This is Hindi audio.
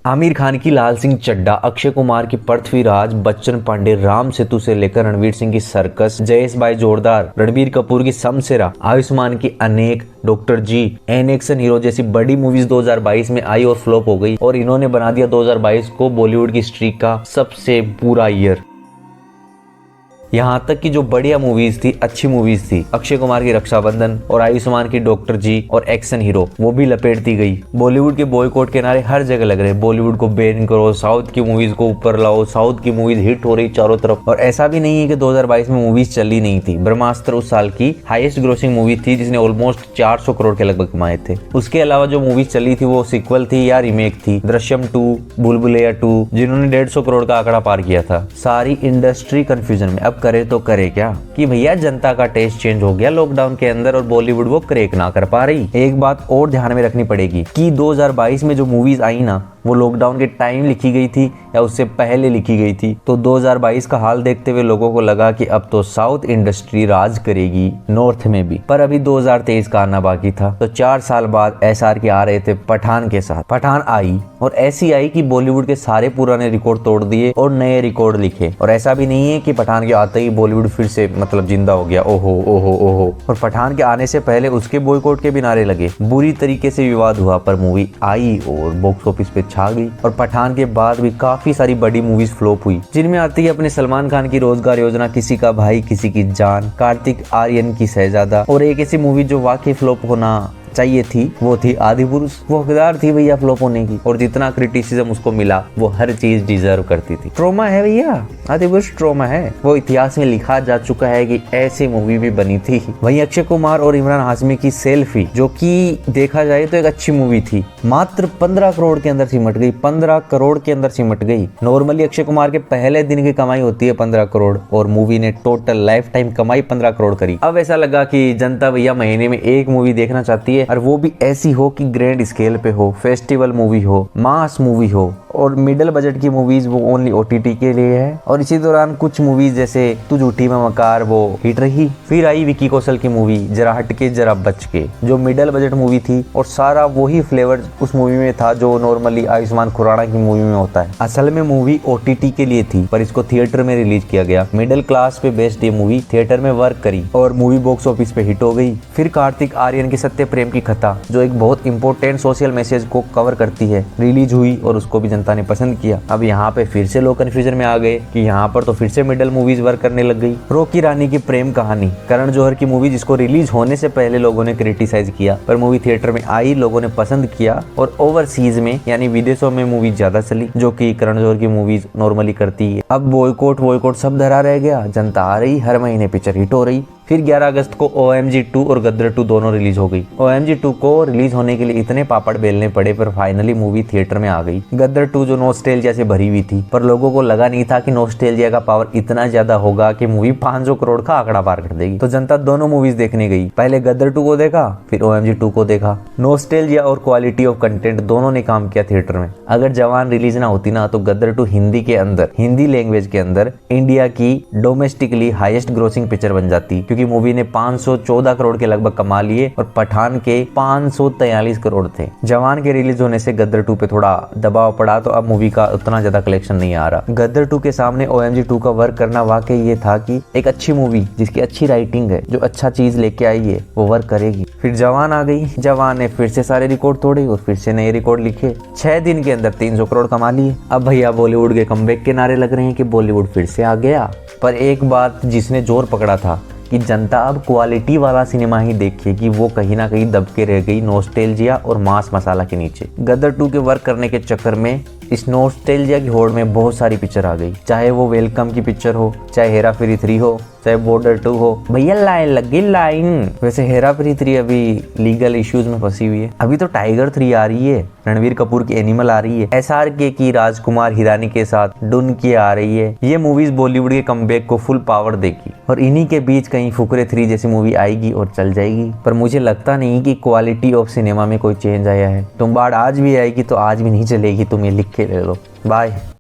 आमिर खान की लाल सिंह चड्ढा, अक्षय कुमार की पृथ्वीराज, बच्चन पांडे, राम सेतु से लेकर रणवीर सिंह की सर्कस, जयेश भाई जोरदार, रणबीर कपूर की समसेरा, आयुष्मान की अनेक, doctor G, an action hero जैसी बड़ी मूवीज 2022 में आई और फ्लॉप हो गई और इन्होंने बना दिया 2022 को बॉलीवुड की स्ट्रीक का सबसे बुरा ईयर। यहाँ तक कि जो बढ़िया मूवीज थी, अच्छी मूवीज थी, अक्षय कुमार की रक्षाबंधन और आयुष्मान की डॉक्टर जी और एक्शन हीरो, वो भी लपेट दी गई। बॉलीवुड के बॉयकॉट के नारे हर जगह लग रहे, बॉलीवुड को बैन करो, साउथ की मूवीज को ऊपर लाओ, साउथ की मूवीज हिट हो रही चारों तरफ। और ऐसा भी नहीं है कि 2022 में मूवीज चली नहीं थी। ब्रह्मास्त्र उस साल की हाईएस्ट ग्रोसिंग मूवी थी जिसने ऑलमोस्ट 400 करोड़ के लगभग कमाए थे। उसके अलावा जो मूवीज चली थी वो सिक्वल थी या रीमेक थी। दृश्यम 2, भूल-भुलैया 2 जिन्होंने 150 करोड़ का आंकड़ा पार किया था। सारी इंडस्ट्री कंफ्यूजन में, अब करे तो करे क्या कि भैया जनता का टेस्ट चेंज हो गया लॉकडाउन के अंदर और बॉलीवुड वो क्रैक ना कर पा रही। एक बात और ध्यान में रखनी पड़ेगी कि 2022 में जो मूवीज आई ना वो लॉकडाउन के टाइम लिखी गई थी या उससे पहले लिखी गई थी। तो 2022 का हाल देखते हुए लोगों को लगा कि अब तो साउथ इंडस्ट्री राज करेगी नॉर्थ में भी, पर अभी 2023 का आना बाकी था। तो 4 साल बाद एसआर के आ रहे थे पठान के साथ। पठान आई और ऐसी आई कि बॉलीवुड के सारे पुराने रिकॉर्ड तोड़ दिए और नए रिकॉर्ड लिखे। और ऐसा भी नहीं है कि पठान के आते ही बॉलीवुड फिर से मतलब जिंदा हो गया, ओहो ओहो ओहो। और पठान के आने से पहले उसके बॉयकॉट के भी नारे लगे, बुरी तरीके से विवाद हुआ, पर मूवी आई और बॉक्स ऑफिस पे छा गई। और पठान के बाद भी काफी सारी बड़ी मूवीज फ्लॉप हुई, जिनमें आती है अपने सलमान खान की रोजगार योजना, किसी का भाई किसी की जान, कार्तिक आर्यन की शहजादा, और एक ऐसी मूवी जो वाकई फ्लॉप होना चाहिए थी वो थी आदिपुरुष। वो हकदार थी भैया फ्लॉप होने की, और जितना क्रिटिसिज्म उसको मिला वो हर चीज डिजर्व करती थी। ट्रॉमा है भैया, आदिपुरुष ट्रॉमा है। वो इतिहास में लिखा जा चुका है कि ऐसी मूवी भी बनी थी। वहीं अक्षय कुमार और इमरान हाशमी की सेल्फी, जो कि देखा जाए तो एक अच्छी मूवी थी, मात्र 15 करोड़ के अंदर सिमट गई। 15 करोड़ के अंदर सिमट गई। नॉर्मली अक्षय कुमार के पहले दिन की कमाई होती है 15 करोड़ और मूवी ने टोटल लाइफ टाइम कमाई 15 करोड़ करी। अब ऐसा लगा कि जनता भैया महीने में एक मूवी देखना चाहती है, और वो भी ऐसी हो कि ग्रैंड स्केल पे हो, फेस्टिवल मूवी हो, मास मूवी हो। और मिडिल बजट की मूवीज वो ओनली ओटीटी के लिए है। और इसी दौरान कुछ मूवीज जैसे तू झूठी मैं मकार वो हिट रही। फिर आई विकी कौशल की मूवी जरा हटके जरा बच के, जो मिडिल बजट मूवी थी और सारा वही फ्लेवर उस मूवी में था जो नॉर्मली आयुष्मान खुराना की मूवी में होता है। असल में मूवी ओटीटी के लिए थी पर इसको थिएटर में रिलीज किया गया। मिडिल क्लास पे बेस्ड ये मूवी थिएटर में वर्क करी और मूवी बॉक्स ऑफिस पे हिट हो गई। फिर कार्तिक आर्यन की सत्य प्रेम की कथा, जो एक बहुत इंपॉर्टेंट सोशल मैसेज को कवर करती है, रिलीज हुई और उसको भी जनता ने पसंद किया। अब यहाँ पे फिर से लोग कंफ्यूजन में आ गए कि यहाँ पर तो फिर से मिडिल मूवीज वर्क करने लग गई। रोकी रानी की प्रेम कहानी, करण जौहर की मूवी, जिसको रिलीज होने से पहले लोगों ने क्रिटिसाइज किया, पर मूवी थिएटर में आई, लोगों ने पसंद किया और ओवरसीज में यानी विदेशों में मूवी ज्यादा चली, जो कि करण जौहर की मूवीज नॉर्मली करती है। अब बॉयकॉट सब धरा रह गया, जनता आ रही, हर महीने पिक्चर हिट हो रही। फिर 11 अगस्त को OMG 2 और गदर 2 दोनों रिलीज हो गई। OMG 2 को रिलीज होने के लिए इतने पापड़ बेलने पड़े पर फाइनली मूवी थिएटर में आ गई। गदर 2 जो नॉस्टैल्जिया से भरी हुई थी, पर लोगों को लगा नहीं था कि नॉस्टैल्जिया का पावर इतना ज्यादा होगा कि मूवी 500 करोड़ का आंकड़ा पार कर देगी। तो जनता दोनों मूवीज देखने गई। पहले गदर 2 को देखा, फिर OMG 2 को देखा। नॉस्टैल्जिया और क्वालिटी ऑफ कंटेंट दोनों ने काम किया थिएटर में। अगर जवान रिलीज ना होती ना तो गदर 2 हिंदी के अंदर, हिंदी लैंग्वेज के अंदर इंडिया की डोमेस्टिकली हाईएस्ट ग्रोसिंग पिक्चर बन जाती, क्योंकि मूवी ने 514 करोड़ के लगभग कमा लिए और पठान के 543 करोड़ थे। जवान के रिलीज होने से गदर 2 पे थोड़ा दबाव पड़ा, तो अब मूवी का उतना ज्यादा कलेक्शन नहीं आ रहा। गदर 2 के सामने OMG 2 का वर्क करना वाकई ये था कि एक अच्छी मूवी जिसकी अच्छी राइटिंग है, जो अच्छा चीज लेके आई है, वो वर्क करेगी। फिर जवान आ गई। जवान ने फिर से सारे रिकॉर्ड तोड़े और फिर से नए रिकॉर्ड लिखे। 6 दिन के अंदर 300 करोड़ कमा लिए। अब भैया बॉलीवुड के कमबैक के नारे लग रहे हैं कि बॉलीवुड फिर से आ गया। पर एक बात जिसने जोर पकड़ा था कि जनता अब क्वालिटी वाला सिनेमा ही देखेगी, वो कहीं ना कहीं दबके रह गई नॉस्टैल्जिया और मास मसाला के नीचे। गदर 2 के वर्क करने के चक्कर में इस नॉस्टैल्जिया की होड़ में बहुत सारी पिक्चर आ गई, चाहे वो वेलकम की पिक्चर हो, चाहे हेरा फेरी 3 हो, चाहे बॉर्डर 2 हो। भैया लाइन लग गई लाइन। वैसे हेरा फेरी 3 अभी लीगल इश्यूज में फंसी हुई है। अभी तो टाइगर 3 आ रही है, रणवीर कपूर की एनिमल आ रही है, SRK की राजकुमार हिरानी के साथ डुन की आ रही है। ये मूवीज बॉलीवुड के कमबैक को फुल पावर देगी और इन्हीं के बीच कहीं फुकरे 3 जैसी मूवी आएगी और चल जाएगी। पर मुझे लगता नहीं कि क्वालिटी ऑफ सिनेमा में कोई चेंज आया है। तुम्बाड़ आज भी आएगी तो आज भी नहीं चलेगी, तुम ये लिख के ले लो। बाय।